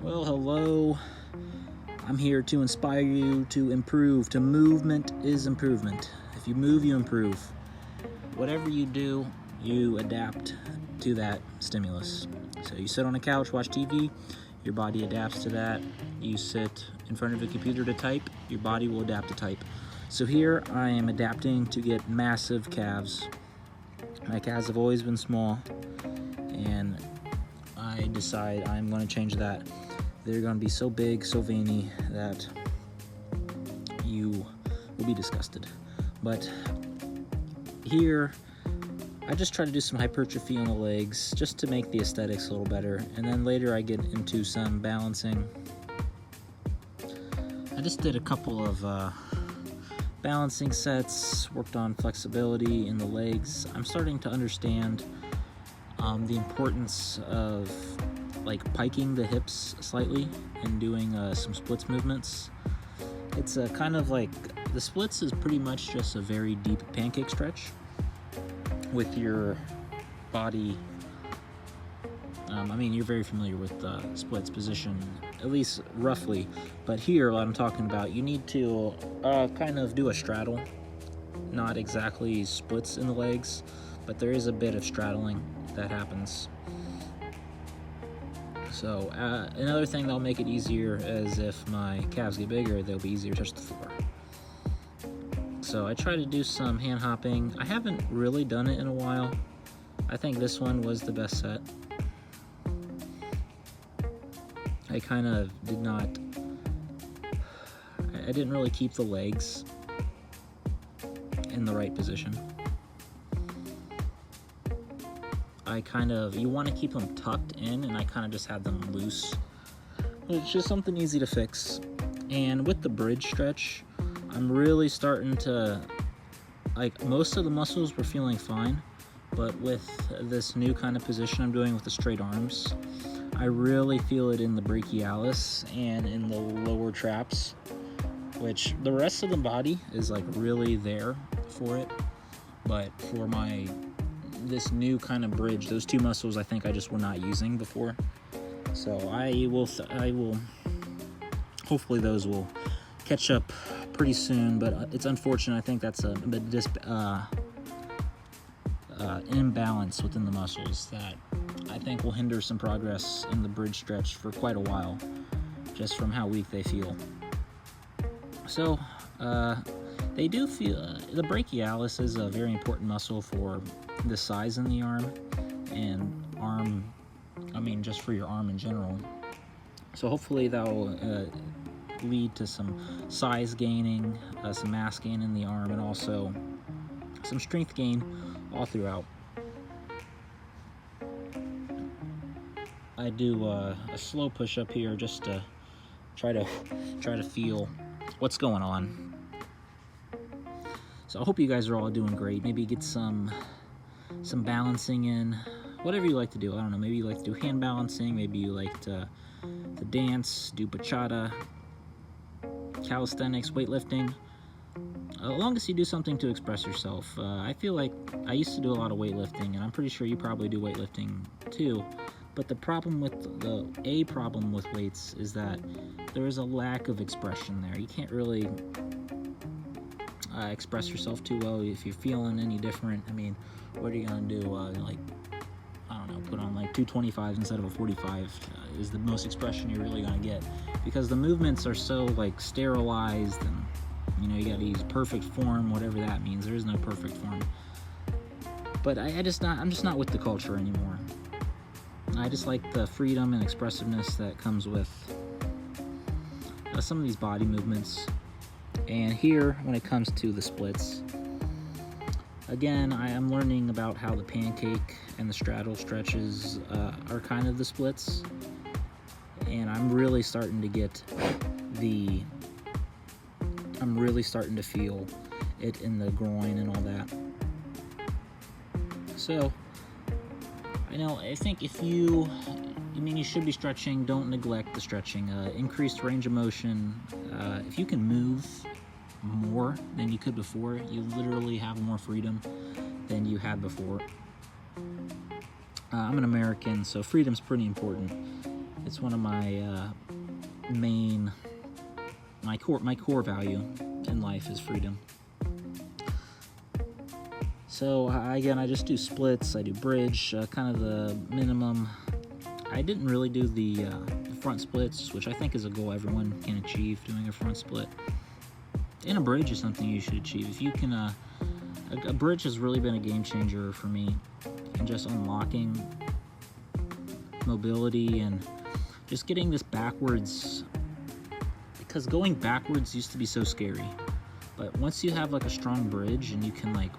Well, hello. I'm here to inspire you to improve. To movement is improvement. If you move, you improve. Whatever you do, you adapt to that stimulus. So you sit on a couch, watch TV, your body adapts to that. You sit in front of a computer to type, your body will adapt to type. So here I am adapting to get massive calves. My calves have always been small, and I decide I'm going to change that. They're going to be so big, so veiny that you will be disgusted. But here, I just try to do some hypertrophy on the legs just to make the aesthetics a little better. And then later I get into some balancing. I just did a couple of balancing sets, worked on flexibility in the legs. I'm starting to understand the importance of like piking the hips slightly and doing some splits movements. It's kind of like, the splits is pretty much just a very deep pancake stretch with your body. I mean, you're very familiar with splits position, at least roughly, but here what I'm talking about, you need to kind of do a straddle, not exactly splits in the legs, but there is a bit of straddling that happens. So another thing that'll make it easier is if my calves get bigger, they'll be easier to touch the floor. So I try to do some hand hopping. I haven't really done it in a while. I think this one was the best set. I kind of I didn't really keep the legs in the right position. You want to keep them tucked in, and I kind of just had them loose. It's just something easy to fix. And with the bridge stretch, I'm really starting to, like, most of the muscles were feeling fine, but with this new kind of position I'm doing with the straight arms, I really feel it in the brachialis and in the lower traps, which the rest of the body is like really there for it. But for this new kind of bridge, those two muscles I think I just were not using before. So I will hopefully those will catch up pretty soon, but it's unfortunate. I think that's a bit imbalance within the muscles that I think will hinder some progress in the bridge stretch for quite a while, just from how weak they feel. So they do feel, the brachialis is a very important muscle for the size in the arm, and just for your arm in general. So hopefully that will lead to some size gaining, some mass gain in the arm, and also some strength gain all throughout. I do a slow push up here just to try to feel what's going on. So I hope you guys are all doing great. Maybe get some balancing in, whatever you like to do. I don't know, maybe you like to do hand balancing, maybe you like to dance, do bachata, calisthenics, weightlifting. As long as you do something to express yourself. I feel like I used to do a lot of weightlifting, and I'm pretty sure you probably do weightlifting too. But the problem with weights is that there is a lack of expression there. You can't really express yourself too well if you're feeling any different. I mean, what are you gonna do? Put on like 225s instead of a 45 is the most expression you're really gonna get, because the movements are so like sterilized, and you gotta use perfect form, whatever that means. There is no perfect form. But I'm just not with the culture anymore. I just like the freedom and expressiveness that comes with some of these body movements. And here, when it comes to the splits, again, I am learning about how the pancake and the straddle stretches are kind of the splits. And I'm really starting to feel it in the groin and all that. So, I think you should be stretching. Don't neglect the stretching. Increased range of motion. If you can move more than you could before, you literally have more freedom than you had before. I'm an American, so freedom's pretty important. It's one of my my core value in life is freedom. So again, I just do splits, I do bridge, kind of the minimum. I didn't really do the front splits, which I think is a goal everyone can achieve, doing a front split. And a bridge is something you should achieve. If you can, a bridge has really been a game changer for me in just unlocking mobility and just getting this backwards, because going backwards used to be so scary. But once you have like a strong bridge and you can like